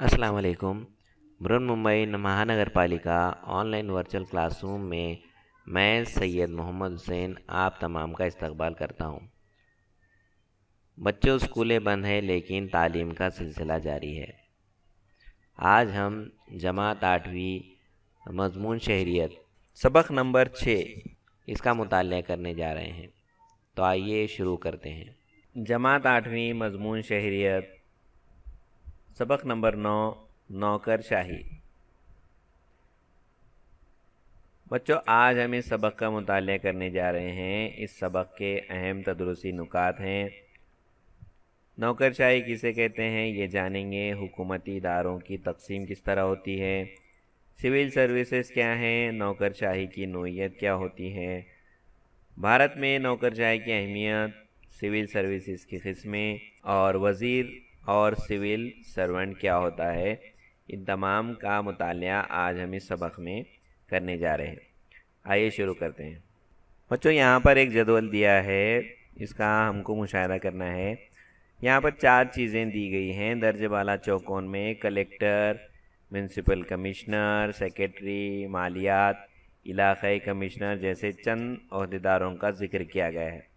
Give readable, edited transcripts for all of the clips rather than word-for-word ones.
अस्सलाम वालेकुम। बृहन्मुंबई महानगर पालिका ऑनलाइन वर्चुअल क्लासरूम में मैं सैयद मोहम्मद हुसैन आप तमाम का इस्तकबाल करता हूँ। बच्चों, स्कूलें बंद हैं लेकिन तालीम का सिलसिला जारी है। आज हम जमात 8वीं मजमून शहरियत सबक नंबर 6 इसका मुताल्ला करने जा रहे हैं। तो आइए शुरू करते हैं। जमात 8वीं मजमून शहरियत सबक नंबर 9 नौकरशाही। बच्चों, आज हम इस सबक का मुताल्ला करने जा रहे हैं। इस सबक के अहम तदरुसी नुकात हैं। नौकरशाही किसे कहते हैं ये जानेंगे। हुकूमती इदारों की तकसीम किस तरह होती है, सिविल सर्विसेज क्या हैं, नौकरशाही की नोयत क्या होती है, भारत में नौकरशाही की अहमियत, सिविल सर्विसेज की किस्में और वज़ीर और सिविल सर्वेंट क्या होता है, इन तमाम का मुतालिया आज हम इस सबक में करने जा रहे हैं। आइए शुरू करते हैं। बच्चों, यहाँ पर एक जदवल दिया है, इसका हमको मुशाहिदा करना है। यहाँ पर 4 चीज़ें दी गई हैं दर्जे वाला चौकोन में। कलेक्टर, म्यूनसिपल कमिश्नर, सेक्रेटरी, मालियात, इलाक़ाई कमिश्नर जैसे चंद अहदेदारों का जिक्र किया गया है।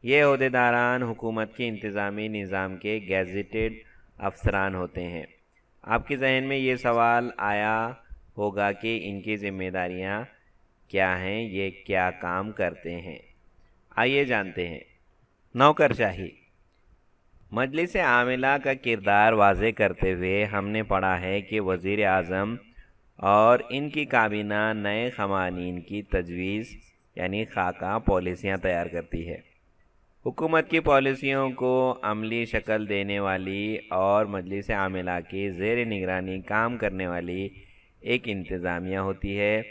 ये अहदेदारान हुकूमत के इंतज़ामी निज़ाम के गैजेटेड अफसरान होते हैं। आपके जहन में ये सवाल आया होगा कि इनकी ज़िम्मेदारियाँ क्या हैं, ये क्या काम करते हैं। आइए जानते हैं। नौकरशाही। मजलिस आमिला का किरदार वाज़े करते हुए हमने पढ़ा है कि वज़ीर आज़म और इनकी काबीना नए क़वानीन की तजवीज़ यानी खाका पॉलिसियाँ तैयार करती है। हुकूमत की पॉलिसियों को अमली शक्ल देने वाली और मजलिस आमिला की ज़ेर निगरानी काम करने वाली एक इंतज़ामिया होती है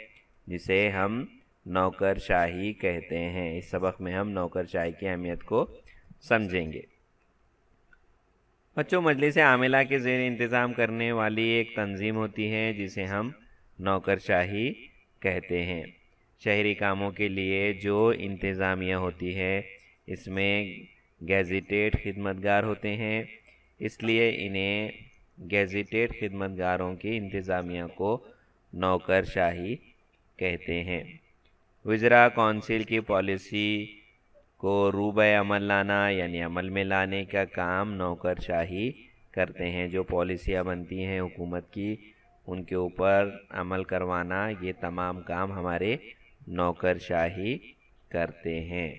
जिसे हम नौकरशाही कहते हैं। इस सबक में हम नौकरशाही की अहमियत को समझेंगे। बच्चों, मजलिस आमिला के ज़ेर इंतज़ाम करने वाली एक तंजीम होती है जिसे हम नौकरशाही कहते हैं। शहरी कामों के लिए जो इंतज़ामिया होती है इसमें गैजेटेड खिदमतगार होते हैं, इसलिए इन्हें गैजेटेड खिदमतगारों की इंतज़ामिया को नौकरशाही कहते हैं। वज़रा कौंसिल की पॉलिसी को रूबे अमल लाना यानी अमल में लाने का काम नौकरशाही करते हैं। जो पॉलिसियाँ बनती हैं हुकूमत की, उनके ऊपर अमल करवाना, ये तमाम काम हमारे नौकरशाही करते हैं।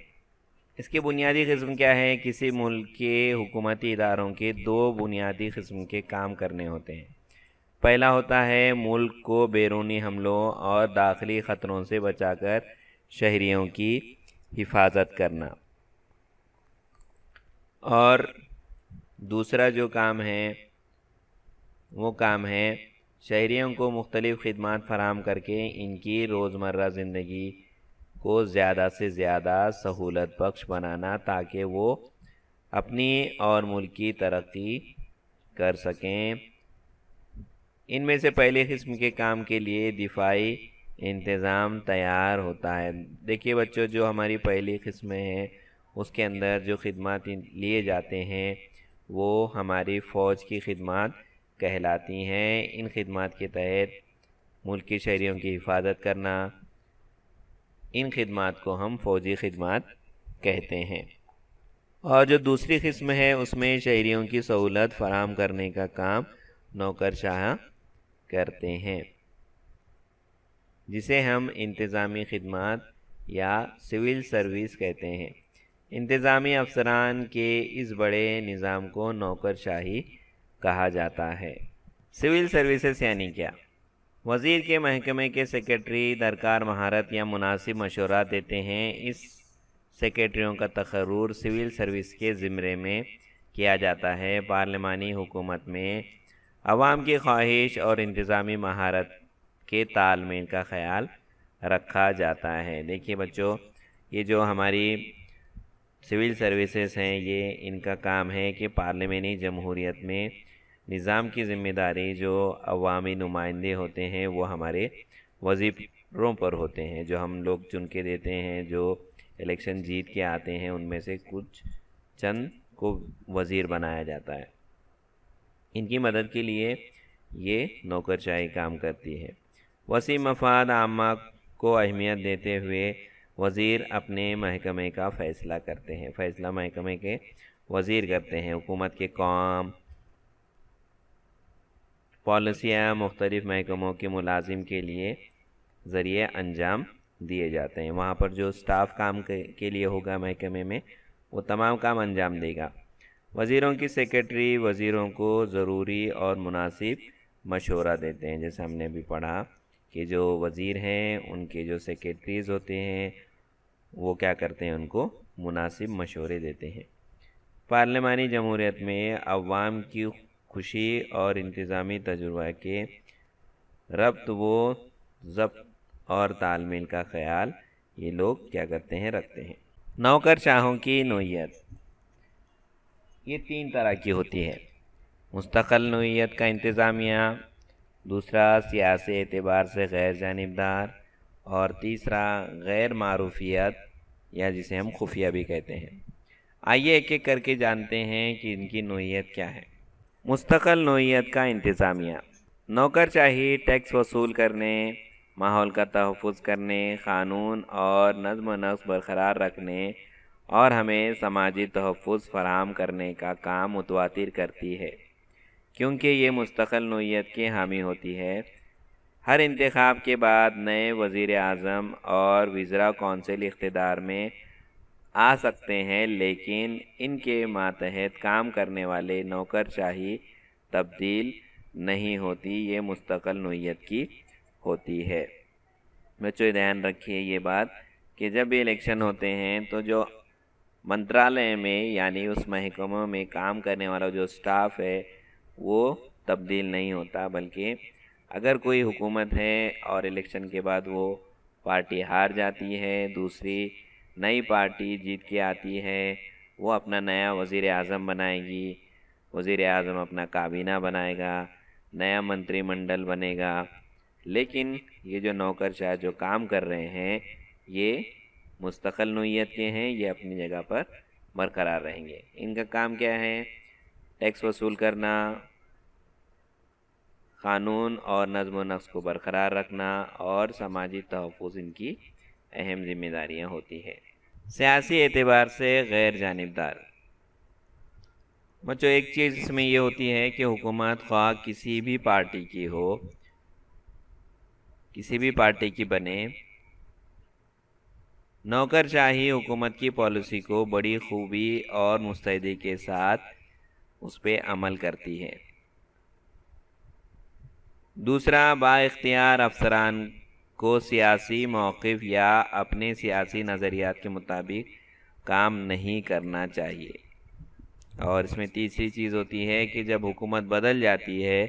इसकी बुनियादी किस्म क्या है? किसी मुल्क के हुकूमती इदारों के 2 बुनियादी किस्म के काम करने होते हैं। पहला होता है मुल्क को बैरूनी हमलों और दाखिली ख़तरों से बचाकर शहरियों की हिफाजत करना, और दूसरा जो काम है वो काम है शहरियों को मुख्तलिफ़ खिदमात फराहम करके इनकी रोज़मर्रा ज़िंदगी को ज़्यादा से ज़्यादा सहूलत बख्श बनाना ताकि वो अपनी और मुल्क की तरक्की कर सकें। इनमें से पहले किस्म के काम के लिए दिफाई इंतज़ाम तैयार होता है। देखिए बच्चों, जो हमारी पहली किस्में हैं उसके अंदर जो खिदमात लिए जाते हैं वो हमारी फ़ौज की खिदमात कहलाती हैं। इन खिदमात के तहत मुल्क के शहरियों की हिफाजत करना, इन खिदमात को हम फ़ौजी खिदमात कहते हैं। और जो दूसरी किस्म है उसमें शहरियों की सहूलत फराहम करने का काम नौकरशाह करते हैं, जिसे हम इंतज़ामी खिदमात या सिविल सर्विस कहते हैं। इंतज़ामी अफसरान के इस बड़े निज़ाम को नौकरशाही कहा जाता है। सिविल सर्विसेज यानी क्या? वज़ीर के महकमे के सेक्रेटरी दरकार महारत या मुनासिब मशवरा देते हैं। इस सेक्रेटरियों का तकर्रुर सिविल सर्विस के ज़िम्मे में किया जाता है। पार्लिमानी हुकूमत में अवाम की ख्वाहिश और इंतज़ामी महारत के तालमेल का ख़याल रखा जाता है। देखिए बच्चों, ये जो हमारी सिविल सर्विसेज हैं, ये इनका काम है कि पार्लिमानी जमहूरियत में निज़ाम की ज़िम्मेदारी जो अवामी नुमाइंदे होते हैं वो हमारे वज़ीरों पर होते हैं, जो हम लोग चुन के देते हैं, जो इलेक्शन जीत के आते हैं, उनमें से कुछ चंद को वज़ीर बनाया जाता है। इनकी मदद के लिए یہ نوکرشاہی کام کرتی ہے۔ وسیع مفاد عامہ کو اہمیت دیتے ہوئے وزیر اپنے محکمے کا فیصلہ کرتے ہیں، فیصلہ محکمے کے وزیر کرتے ہیں۔ حکومت کے کام پالیسیاں مختلف محکموں کے ملازم کے لیے ذریعے انجام دیے جاتے ہیں۔ وہاں پر جو سٹاف کام کے لیے ہوگا محکمے میں، وہ تمام کام انجام دے گا۔ وزیروں کی سیکرٹری وزیروں کو ضروری اور مناسب مشورہ دیتے ہیں۔ جیسے ہم نے بھی پڑھا کہ جو وزیر ہیں ان کے جو سیکرٹریز ہوتے ہیں وہ کیا کرتے ہیں، ان کو مناسب مشورے دیتے ہیں۔ پارلیمانی جمہوریت میں عوام کی خوشی اور انتظامی تجربہ کے ربط و ضبط اور تال میل کا خیال یہ لوگ کیا کرتے ہیں، رکھتے ہیں۔ نوکرشاہوں کی نوعیت یہ 3 طرح کی ہوتی ہے۔ مستقل نوعیت کا انتظامیہ، دوسرا سیاسی اعتبار سے غیر جانبدار، اور تیسرا غیر معروفیت یا جسے ہم خفیہ بھی کہتے ہیں۔ آئیے ایک ایک کر کے جانتے ہیں کہ ان کی نوعیت کیا ہے۔ مستقل نوعیت کا انتظامیہ، نوکرشاہی ٹیکس وصول کرنے، ماحول کا تحفظ کرنے، قانون اور نظم و نسق برقرار رکھنے اور ہمیں سماجی تحفظ فراہم کرنے کا کام متواتر کرتی ہے، کیونکہ یہ مستقل نوعیت کی حامی ہوتی ہے۔ ہر انتخاب کے بعد نئے وزیر اعظم اور وزراء کونسل اقتدار میں آ سکتے ہیں، لیکن ان کے ماتحت کام کرنے والے نوکرشاہی تبدیل نہیں ہوتی، یہ مستقل نوعیت کی ہوتی ہے۔ بچوں دھیان رکھیے یہ بات کہ جب بھی الیکشن ہوتے ہیں تو جو منترالیہ میں یعنی اس محکموں میں کام کرنے والا جو سٹاف ہے وہ تبدیل نہیں ہوتا، بلکہ اگر کوئی حکومت ہے اور الیکشن کے بعد وہ پارٹی ہار جاتی ہے، دوسری نئی پارٹی جیت کے آتی ہے، وہ اپنا نیا وزیر اعظم بنائے گی، وزیر اعظم اپنا کابینہ بنائے گا، نیا منتری منڈل بنے گا، لیکن یہ جو نوکرشاہ جو کام کر رہے ہیں یہ مستقل نوعیت کے ہیں، یہ اپنی جگہ پر برقرار رہیں گے۔ ان کا کام کیا ہے؟ ٹیکس وصول کرنا، قانون اور نظم و نسق کو برقرار رکھنا اور سماجی تحفظ ان کی اہم ذمہ داریاں ہوتی ہے۔ سیاسی اعتبار سے غیر جانبدار، بچوں ایک چیز اس میں یہ ہوتی ہے کہ حکومت خواہ کسی بھی پارٹی کی ہو، کسی بھی پارٹی کی بنے، نوکرشاہی حکومت کی پالیسی کو بڑی خوبی اور مستعدی کے ساتھ اس پہ عمل کرتی ہے۔ دوسرا، با اختیار افسران کو سیاسی موقف یا اپنے سیاسی نظریات کے مطابق کام نہیں کرنا چاہیے۔ اور اس میں تیسری چیز ہوتی ہے کہ جب حکومت بدل جاتی ہے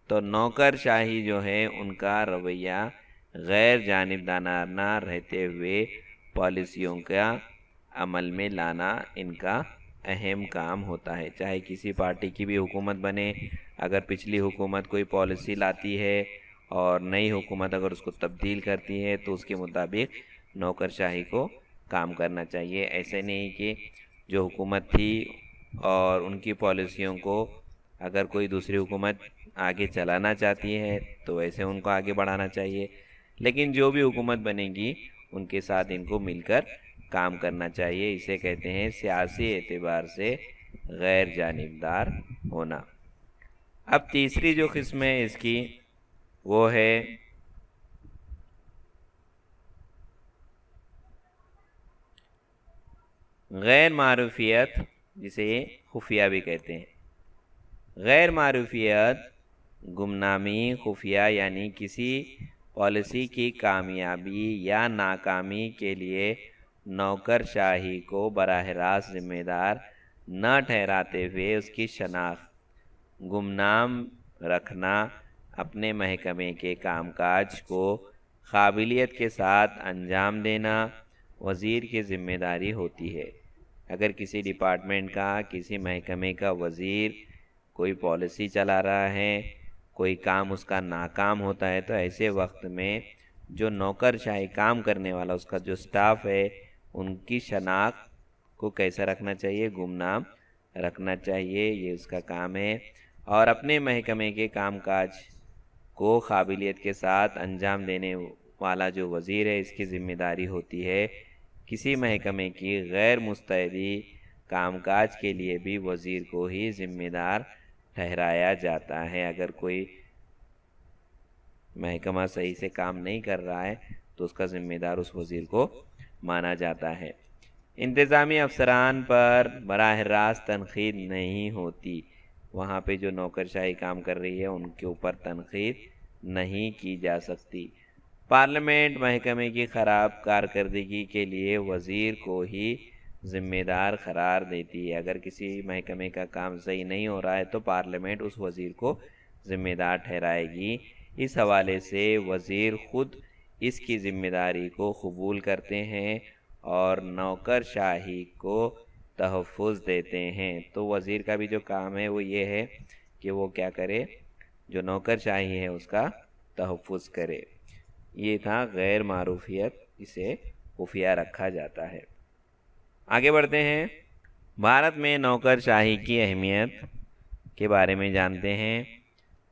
تو نوکرشاہی جو ہے ان کا رویہ غیر جانبدارانہ رہتے ہوئے پالیسیوں کا عمل میں لانا ان کا اہم کام ہوتا ہے۔ چاہے کسی پارٹی کی بھی حکومت بنے، اگر پچھلی حکومت کوئی پالیسی لاتی ہے اور نئی حکومت اگر اس کو تبدیل کرتی ہے تو اس کے مطابق نوکرشاہی کو کام کرنا چاہیے۔ ایسے نہیں کہ جو حکومت تھی اور ان کی پالیسیوں کو اگر کوئی دوسری حکومت آگے چلانا چاہتی ہے تو ویسے ان کو آگے بڑھانا چاہیے، لیکن جو بھی حکومت بنے گی ان کے ساتھ ان کو مل کر کام کرنا چاہیے۔ اسے کہتے ہیں سیاسی اعتبار سے غیر جانبدار ہونا۔ اب تیسری جو قسم ہے اس کی وہ ہے غیر معروفیت، جسے خفیہ بھی کہتے ہیں۔ غیر معروفیت گمنامی، خفیہ یعنی کسی پالیسی کی کامیابی یا ناکامی کے لیے نوکرشاہی کو براہ راست ذمہ دار نہ ٹھہراتے ہوئے اس کی شناخت گمنام رکھنا، اپنے محکمے کے کام کاج کو قابلیت کے ساتھ انجام دینا وزیر کی ذمہ داری ہوتی ہے۔ اگر کسی ڈپارٹمنٹ کا، کسی محکمے کا وزیر کوئی پالیسی چلا رہا ہے، کوئی کام اس کا ناکام ہوتا ہے تو ایسے وقت میں جو نوکرشاہی کام کرنے والا اس کا جو سٹاف ہے ان کی شناخت کو کیسا رکھنا چاہیے؟ گمنام رکھنا چاہیے، یہ اس کا کام ہے۔ اور اپنے محکمے کے کام کاج کو قابلیت کے ساتھ انجام دینے والا جو وزیر ہے، اس کی ذمہ داری ہوتی ہے کسی محکمے کی غیر مستعدی کام کاج کے لیے بھی وزیر کو ہی ذمہ دار ٹھہرایا جاتا ہے۔ اگر کوئی محکمہ صحیح سے کام نہیں کر رہا ہے تو اس کا ذمہ دار اس وزیر کو مانا جاتا ہے۔ انتظامی افسران پر براہ راست تنقید نہیں ہوتی، وہاں پہ جو نوکرشاہی کام کر رہی ہے ان کے اوپر تنقید نہیں کی جا سکتی۔ پارلیمنٹ محکمے کی خراب کارکردگی کے لیے وزیر کو ہی ذمہ دار قرار دیتی ہے۔ اگر کسی محکمے کا کام صحیح نہیں ہو رہا ہے تو پارلیمنٹ اس وزیر کو ذمہ دار ٹھہرائے گی۔ اس حوالے سے وزیر خود اس کی ذمہ داری کو قبول کرتے ہیں اور نوکرشاہی کو تحفظ دیتے ہیں۔ تو وزیر کا بھی جو کام ہے وہ یہ ہے کہ وہ کیا کرے، جو نوکرشاہی ہے اس کا تحفظ کرے۔ یہ تھا غیر معروفیت، اسے خفیہ رکھا جاتا ہے۔ آگے بڑھتے ہیں، بھارت میں نوکرشاہی کی اہمیت کے بارے میں جانتے ہیں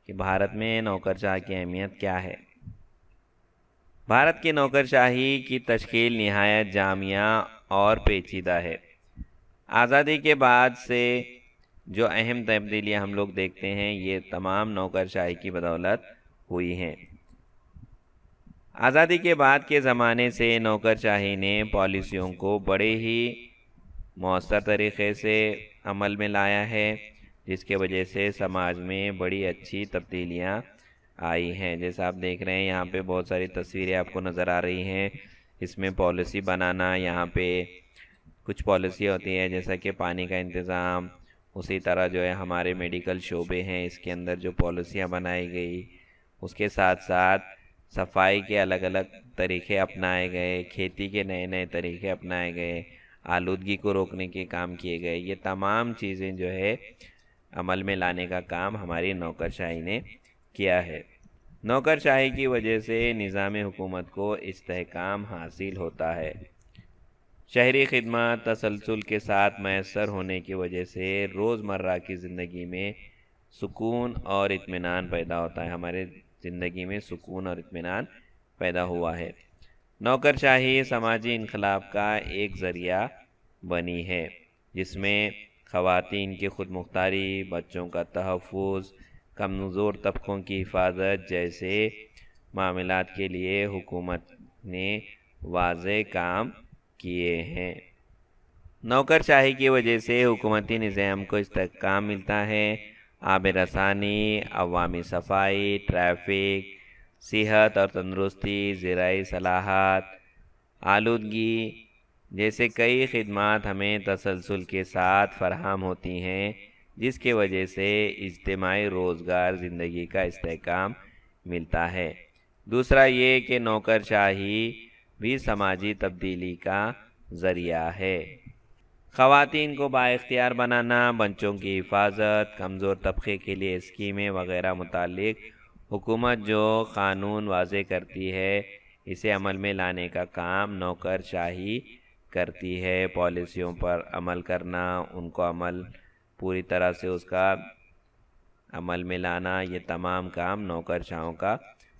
کہ بھارت میں نوکرشاہی کی اہمیت کیا ہے۔ بھارت کی نوکرشاہی کی تشکیل نہایت جامع اور پیچیدہ ہے۔ آزادی کے بعد سے جو اہم تبدیلیاں ہم لوگ دیکھتے ہیں یہ تمام نوکرشاہی کی بدولت ہوئی ہیں۔ آزادی کے بعد کے زمانے سے نوکرشاہی نے پالیسیوں کو بڑے ہی مؤثر طریقے سے عمل میں لایا ہے، جس کے وجہ سے سماج میں بڑی اچھی تبدیلیاں آئی ہیں۔ جیسا آپ دیکھ رہے ہیں یہاں پہ بہت ساری تصویریں آپ کو نظر آ رہی ہیں، اس میں پالیسی بنانا، یہاں پہ کچھ پالیسی ہوتی ہے جیسا کہ پانی کا انتظام، اسی طرح جو ہے ہمارے میڈیکل شعبے ہیں اس کے اندر جو پالیسیاں بنائی گئی، اس کے ساتھ ساتھ صفائی کے الگ الگ طریقے اپنائے گئے، کھیتی کے نئے نئے طریقے اپنائے گئے، آلودگی کو روکنے کے کام کیے گئے۔ یہ تمام چیزیں جو ہے عمل میں لانے کا کام ہماری نوکرشاہی نے کیا ہے۔ نوکرشاہی کی وجہ سے نظام حکومت کو استحکام حاصل ہوتا ہے۔ شہری خدمات تسلسل کے ساتھ میسر ہونے کی وجہ سے روزمرہ کی زندگی میں سکون اور اطمینان پیدا ہوتا ہے، ہمارے زندگی میں سکون اور اطمینان پیدا ہوا ہے۔ نوکرشاہی سماجی انقلاب کا ایک ذریعہ بنی ہے، جس میں خواتین کی خود مختاری، بچوں کا تحفظ، کمزور طبقوں کی حفاظت جیسے معاملات کے لیے حکومت نے واضح کام کیے ہیں۔ نوکرشاہی کی وجہ سے حکومتی نظام کو استحکام ملتا ہے۔ آب رسانی، عوامی صفائی، ٹریفک، صحت اور تندرستی، زرعی صلاحات، آلودگی جیسے کئی خدمات ہمیں تسلسل کے ساتھ فراہم ہوتی ہیں، جس کی وجہ سے اجتماعی روزگار زندگی کا استحکام ملتا ہے۔ دوسرا یہ کہ نوکرشاہی بھی سماجی تبدیلی کا ذریعہ ہے۔ خواتین کو بااختیار بنانا، بچوں کی حفاظت، کمزور طبقے کے لیے اسکیمیں وغیرہ متعلق حکومت جو قانون واضح کرتی ہے اسے عمل میں لانے کا کام نوکرشاہی کرتی ہے۔ پالیسیوں پر عمل کرنا، ان کو پوری طرح سے اس کا عمل میں لانا، یہ تمام کام نوکرشاہوں کا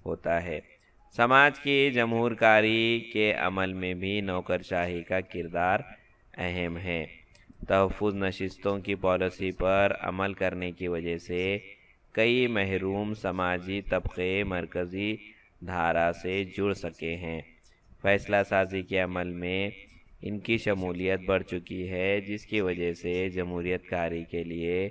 ہوتا ہے۔ سماج کی جمہور کاری کے عمل میں بھی نوکرشاہی کا کردار اہم ہے۔ تحفظ نشستوں کی پالیسی پر عمل کرنے کی وجہ سے کئی محروم سماجی طبقے مرکزی دھارا سے جڑ سکے ہیں۔ فیصلہ سازی کے عمل میں ان کی شمولیت بڑھ چکی ہے، جس کی وجہ سے جمہوریت کاری کے لیے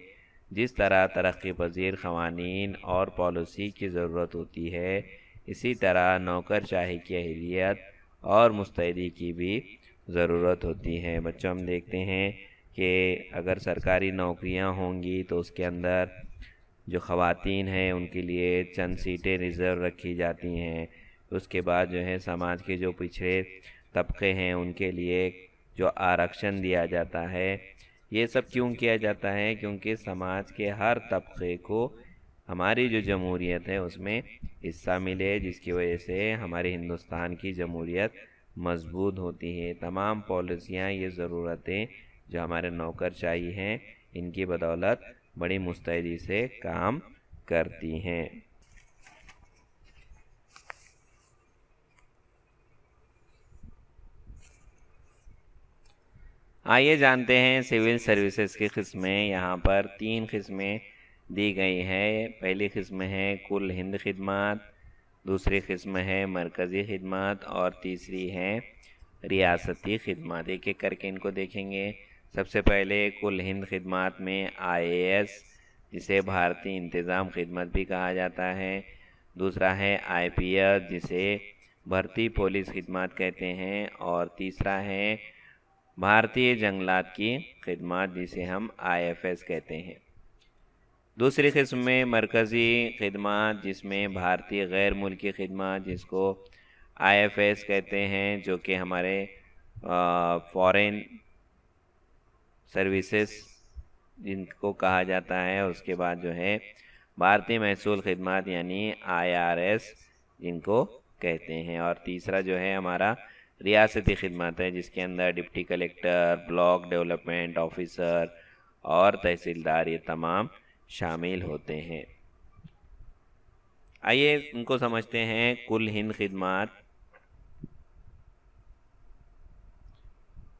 جس طرح ترقی پذیر قوانین اور پالیسی کی ضرورت ہوتی ہے، اسی طرح نوکرشاہی کی اہلیت اور مستعدی کی بھی ضرورت ہوتی ہے۔ بچوں ہم دیکھتے ہیں کہ اگر سرکاری نوکریاں ہوں گی تو اس کے اندر جو خواتین ہیں ان کے لیے چند سیٹیں ریزرو رکھی جاتی ہیں، اس کے بعد جو ہے سماج کے جو پچھڑے طبقے ہیں ان کے لیے جو آرکشن دیا جاتا ہے۔ یہ سب کیوں کیا جاتا ہے؟ کیونکہ سماج کے ہر طبقے کو ہماری جو جمہوریت ہے اس میں حصہ ملے، جس کی وجہ سے ہمارے ہندوستان کی جمہوریت مضبوط ہوتی ہے۔ تمام پالیسیاں، یہ ضرورتیں جو ہمارے نوکرشاہی ہیں ان کی بدولت बड़ी मुस्तैदी से काम करती हैं। आइए जानते हैं सिविल सर्विसेज की किस्में। यहाँ पर 3 किस्में दी गई है। पहली किस्म है कुल हिंद खिदमत, दूसरी किस्म है मरकज़ी खिदमत और तीसरी है रियासती खिदमत। एक एक करके इनको देखेंगे। सबसे पहले कुल हिंद खिदमत में IAS, जिसे भारतीय इंतज़ाम खिदमत भी कहा जाता है। दूसरा है IPS, जिसे भर्ती पुलिस खिदमत कहते हैं। और तीसरा है भारतीय जंगलात की खिदमत, जिसे हम IFS कहते हैं। दूसरी किस्म में मरकज़ी खिदमत, जिसमें भारतीय गैर मुल्की खिदमत, जिसको IFS कहते हैं, जो कि हमारे फॉरेन सर्विसेज जिनको कहा जाता है। उसके बाद जो है भारतीय महसूल खिदमत यानी IRS जिनको कहते हैं। और तीसरा जो है हमारा रियासती खिदमत है, जिसके अंदर deputy collector, block development officer और तहसीलदार ये तमाम शामिल होते हैं। आइए इनको समझते हैं। कुल हिंद खिदमत।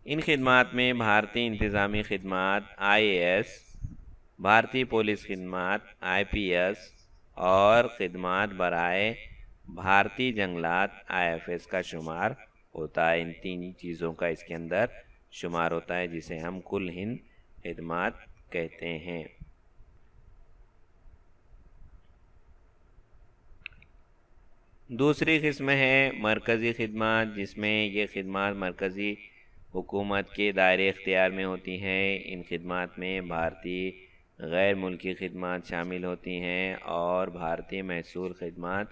इन खिदमत में भारतीय इंतज़ामी खिदमत IAS, भारतीय पुलिस खिदमत IPS और खिदमत बराए भारतीय जंगलात IFS का शुमार होता है। इन 3 चीज़ों का इसके अंदर शुमार होता है, जिसे हम कुल हिंद खिदमत कहते हैं। दूसरी किस्म है मरकज़ी खिदमत, जिसमें ये खिदमत मरकज़ी हुकूमत के दायरे इख्तियार में होती हैं। इन खिदमत में भारतीय गैर मुल्की खिदमत शामिल होती हैं और भारतीय महसूल खिदमत,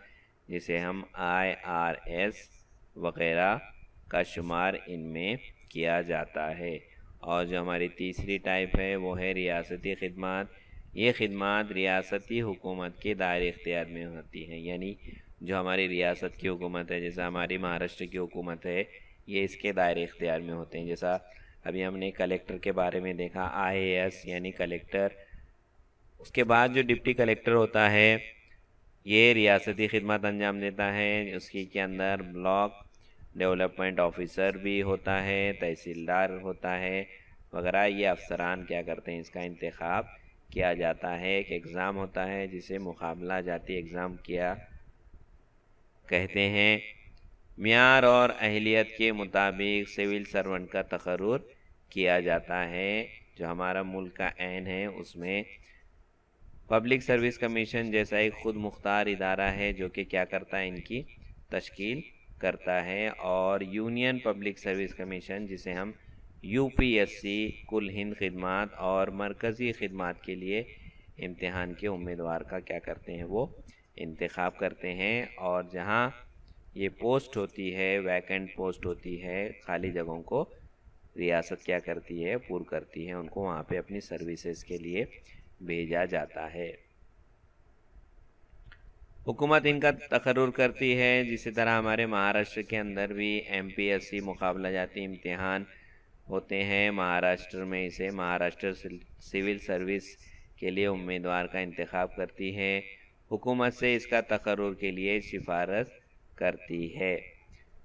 जिसे हम IRS वगैरह का शुमार इनमें किया जाता है। और जो हमारी तीसरी टाइप है वो है रियासती खिदमत। ये खिदमत रियासती हुकूमत के दायरे इख्तियार में होती हैं, यानी जो हमारी रियासत की हुकूमत है, जैसा हमारी महाराष्ट्र की हुकूमत है, ये इसके दायरे इख्तियार में होते हैं। जैसा अभी हमने कलेक्टर के बारे में देखा, IAS यानी कलेक्टर। उसके बाद जो डिप्टी कलेक्टर होता है ये रियासती खिदमत अंजाम देता है। उसके के अंदर ब्लॉक डेवलपमेंट ऑफिसर भी होता है, तहसीलदार होता है वगैरह। ये अफसरान क्या करते हैं, इसका इंतखाब किया जाता है। एक एग्ज़ाम होता है जिसे मुकाबला जाती एग्ज़ाम किया कहते हैं। मियार और अहलियत के मुताबिक सिविल सर्वेंट का तकर्रुर किया जाता है। जो हमारा मुल्क का ऐन है उसमें पब्लिक सर्विस कमीशन जैसा एक ख़ुद मुख्तार इदारा है जो कि क्या करता है, इनकी तश्कील करता है। और यूनियन पब्लिक सर्विस कमीशन, जिसे हम UPSC कुल हिंद खिदमत और मरकज़ी खिदमत के लिए इम्तिहान के उम्मीदवार का क्या करते हैं, वो इंतखाब करते हैं। और जहाँ ये पोस्ट होती है, वैकेंट पोस्ट होती है, खाली जगहों को रियासत क्या करती है, पूर्ण करती है, उनको वहाँ पे अपनी सर्विसेज के लिए भेजा जाता है। हुकूमत इनका तकर्रुर करती है। जिसी तरह हमारे महाराष्ट्र के अंदर भी MPSC मुकाबला जाती इम्तिहान होते हैं। महाराष्ट्र में इसे महाराष्ट्र सिविल सर्विस के लिए उम्मीदवार का इंतखाब करती है। हुकूमत से इसका तकर्रुर के लिए सिफारिश करती है।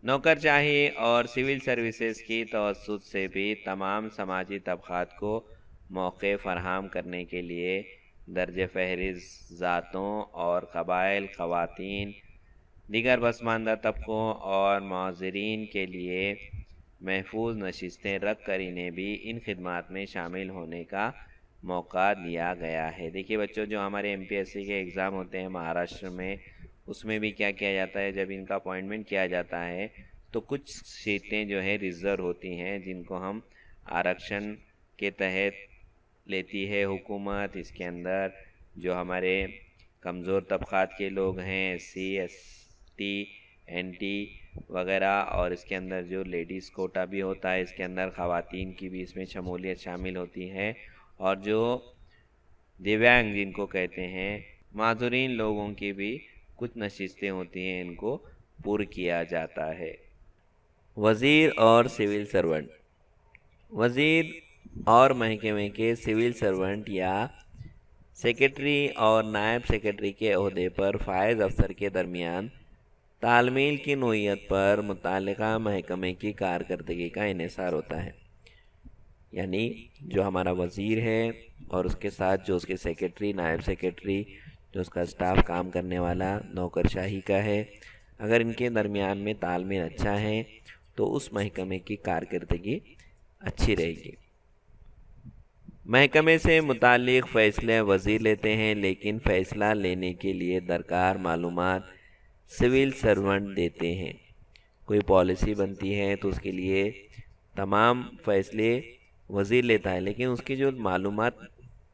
नौकरशाही और सिविल सर्विसेज की तवस्सुत से भी तमाम समाजी तबक़ात को मौक़े फ़राहम करने के लिए दर्ज फ़हरिस्त ज़ातों और क़बाइल, ख़वातीन, दीगर पसमानदा तबक़ों और मुआज़रीन के लिए महफूज नशिस्तें रख कर इन्हें भी इन खिदमत में शामिल होने का मौका दिया गया है। देखिए बच्चों, जो हमारे MPSC के एग्ज़ाम होते हैं महाराष्ट्र में, उसमें भी क्या किया जाता है, जब इनका अपॉइंटमेंट किया जाता है तो कुछ सीटें जो है रिज़र्व होती हैं, जिनको हम आरक्षण के तहत लेती है हुकूमत। इसके अंदर जो हमारे कमज़ोर तबक़ात के लोग हैं, SC, ST, NT वगैरह, और इसके अंदर जो लेडीज़ कोटा भी होता है, इसके अंदर ख़वातीन की भी इसमें शमूलियत शामिल होती है। और जो दिव्यांग जिनको कहते हैं, माज़ूरीन लोगों की भी कुछ नशिस्तें होती हैं, इनको पूर्ण किया जाता है। वज़ीर और सिविल सर्वेंट। वज़ीर और महकमे के सिविल सर्वेंट या सेक्रेटरी और नायब सेक्रेटरी के अहदे पर फायज अफसर के दरमियान तालमेल की नोयत पर मुतालिका महकमे की कारकर्दगी का इन्हिसार होता है। यानी जो हमारा वज़ीर है और उसके साथ जो उसके सेक्रेटरी, नायब सेक्रेटरी, जो उसका स्टाफ काम करने वाला नौकरशाही का है, अगर इनके दरमियान में तालमेल अच्छा है तो उस महकमे की कारकर्दगी अच्छी रहेगी। महकमे से मुताल्लिक़ फ़ैसले वज़ीर लेते हैं, लेकिन फ़ैसला लेने के लिए दरकार मालूमात सिविल सर्वेंट देते हैं। कोई पॉलिसी बनती है तो उसके लिए तमाम फ़ैसले वज़ीर लेता है, लेकिन उसकी जो मालूमात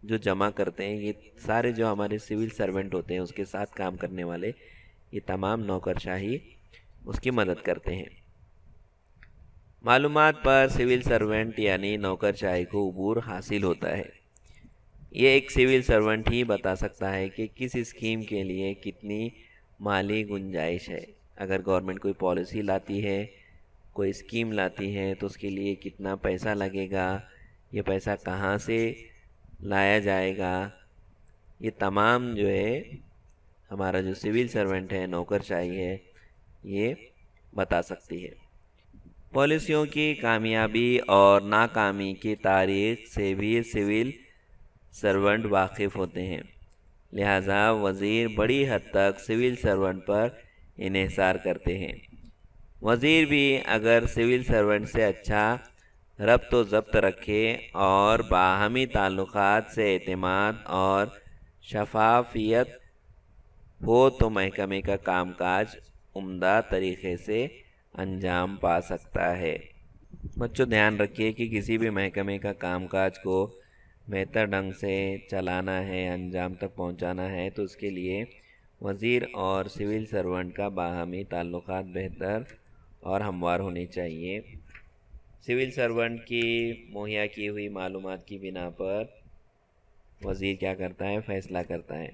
जो जमा करते हैं ये सारे जो हमारे सिविल सर्वेंट होते हैं, उसके साथ काम करने वाले, ये तमाम नौकरशाही उसकी मदद करते हैं। मालूमात पर सिविल सर्वेंट यानी नौकरशाही को उबूर हासिल होता है। ये एक सिविल सर्वेंट ही बता सकता है कि किस स्कीम के लिए कितनी माली गुंजाइश है। अगर गवर्नमेंट कोई पॉलिसी लाती है, कोई स्कीम लाती है, तो उसके लिए कितना पैसा लगेगा, ये पैसा कहाँ से लाया जाएगा, ये तमाम जो है हमारा जो सिविल सर्वेंट है, नौकरशाही है, ये बता सकती है। पॉलिसियों की कामयाबी और नाकामी की तारीख से भी सिविल सर्वेंट वाकिफ़ होते हैं, लिहाजा वज़ीर बड़ी हद तक सिविल सर्वेंट पर इन्हिसार करते हैं। वज़ीर भी अगर सिविल सर्वेंट से अच्छा रब्त व ज़ब्त रखे और बाहमी ताल्लुक़ात से एतमाद और शफाफियत हो तो महकमे का कामकाज उम्दा तरीक़े से अंजाम पा सकता है। बच्चों ध्यान रखिए कि किसी भी महकमे का कामकाज को बेहतर ढंग से चलाना है, अंजाम तक पहुंचाना है, तो उसके लिए वज़ीर और सिविल सर्वेंट का बाहमी ताल्लुक़ात बेहतर और हमवार होने चाहिए। सिविल सर्वेंट की मुहैया की हुई मालूमात की बिना पर वज़ीर क्या करता है, फ़ैसला करता है।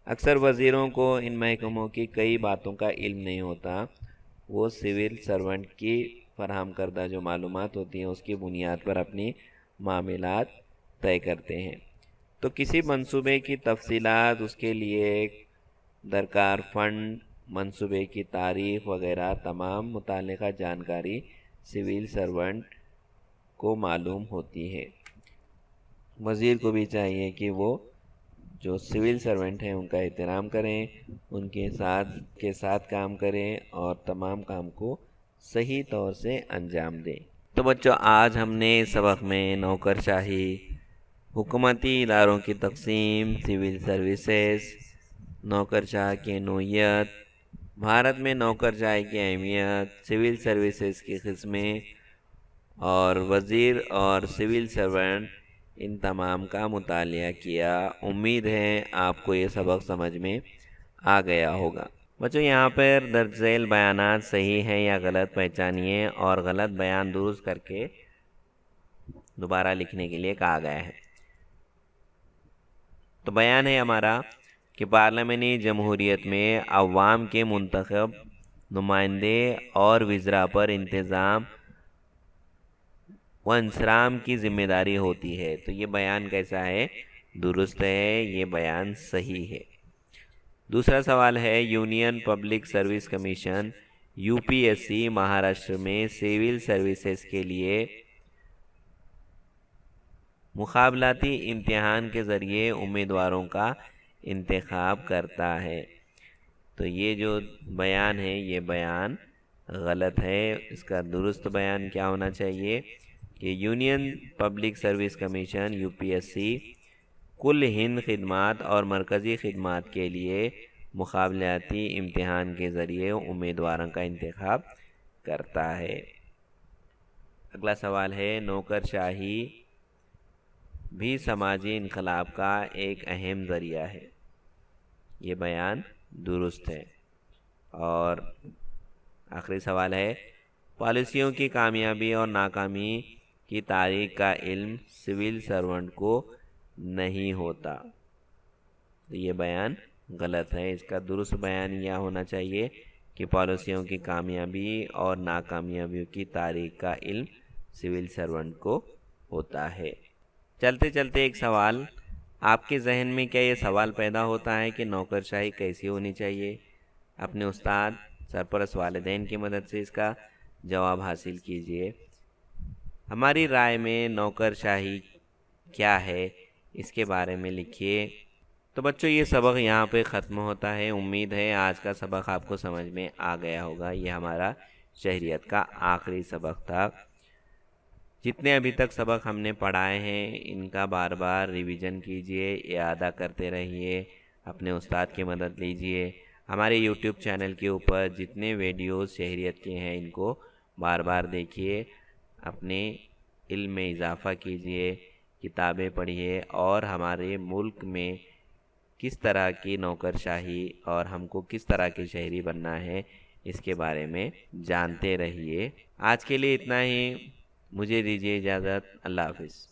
अक्सर वज़ीरों को इन महकमों की कई बातों का इल्म नहीं होता। वो सिविल सर्वेंट की फराहम करदा जो मालूमात होती हैं उसकी बुनियाद पर अपनी मामलात तय करते हैं। तो किसी मंसूबे की तफसीलात, उसके लिए दरकार फ़ंड, मंसूबे की तारीख़ वगैरह तमाम मुतालिका जानकारी सिविल सर्वेंट को मालूम होती है। वज़ीर को भी चाहिए कि वो जो सिविल सर्वेंट हैं उनका एहतराम करें, उनके साथ काम करें और तमाम काम को सही तौर से अंजाम दें। तो बच्चों आज हमने सबक में नौकरशाही, हुकूमती इदारों की तकसीम, सिविल सर्विसेज, नौकरशाह की नोयत, भारत में नौकरशाही की अहमियत, सिविल सर्विसेज की किस्में और वज़ीर और सिविल सर्वेंट, इन तमाम का मुतालिया किया। उम्मीद है आपको ये सबक समझ में आ गया होगा। बच्चों यहाँ पर दर्ज झैल बयानात सही हैं या गलत पहचानिए और गलत बयान दुरुस्त करके दोबारा लिखने के लिए कहा गया है। तो बयान है हमारा कि पार्लियामानी जमहूरियत में अवाम के मुंतखब नुमाइंदे और वज़रा पर इंतज़ाम व इंसराम की ज़िम्मेदारी होती है। तो ये बयान कैसा है, दुरुस्त है, ये बयान सही है। दूसरा सवाल है union public service commission UPSC Maharashtra में सिविल सर्विसेज के लिए मुकाबलाती इम्तिहान के ज़रिए उम्मीदवारों का इंतखाब करता है। तो ये जो बयान है ये बयान गलत है। इसका दुरुस्त बयान क्या होना चाहिए कि union public service commission UPSC कुल हिंद खिदमात और मरकज़ी खिदमात के लिए मुकाबलाती इम्तिहान के ज़रिए उम्मीदवारों का इंतखाब करता है। अगला सवाल है नौकरशाही भी समाजी इनकलाब का एक अहम ज़रिया है। ये बयान दुरुस्त है। और आखिरी सवाल है पॉलिसियों की कामयाबी और नाकामी की तारीख का इल्म सिविल सर्वेंट को नहीं होता। तो ये बयान गलत है। इसका दुरुस्त बयान यह होना चाहिए कि पॉलिसियों की कामयाबी और नाकामयाबियों की तारीख का इल्म सिविल सर्वेंट को होता है। चलते चलते एक सवाल آپ کے ذہن میں کیا یہ سوال پیدا ہوتا ہے کہ نوکرشاہی کیسی ہونی چاہیے؟ اپنے استاد، سرپرست والدین کی مدد سے اس کا جواب حاصل کیجیے۔ ہماری رائے میں نوکرشاہی کیا ہے اس کے بارے میں لکھیے۔ تو بچوں یہ سبق یہاں پہ ختم ہوتا ہے۔ امید ہے آج کا سبق آپ کو سمجھ میں آ گیا ہوگا۔ یہ ہمارا شہریت کا آخری سبق تھا۔ جتنے ابھی تک سبق ہم نے پڑھائے ہیں ان کا بار بار ریویژن کیجئے، اعادہ کرتے رہیے، اپنے استاد کی مدد لیجئے۔ ہمارے یوٹیوب چینل کے اوپر جتنے ویڈیوز شہریت کے ہیں ان کو بار بار دیکھیے، اپنے علم میں اضافہ کیجئے، کتابیں پڑھیے، اور ہمارے ملک میں کس طرح کی نوکرشاہی اور ہم کو کس طرح کے شہری بننا ہے اس کے بارے میں جانتے رہیے۔ آج کے لیے اتنا ہی، مجھے دیجیے اجازت۔ اللہ حافظ۔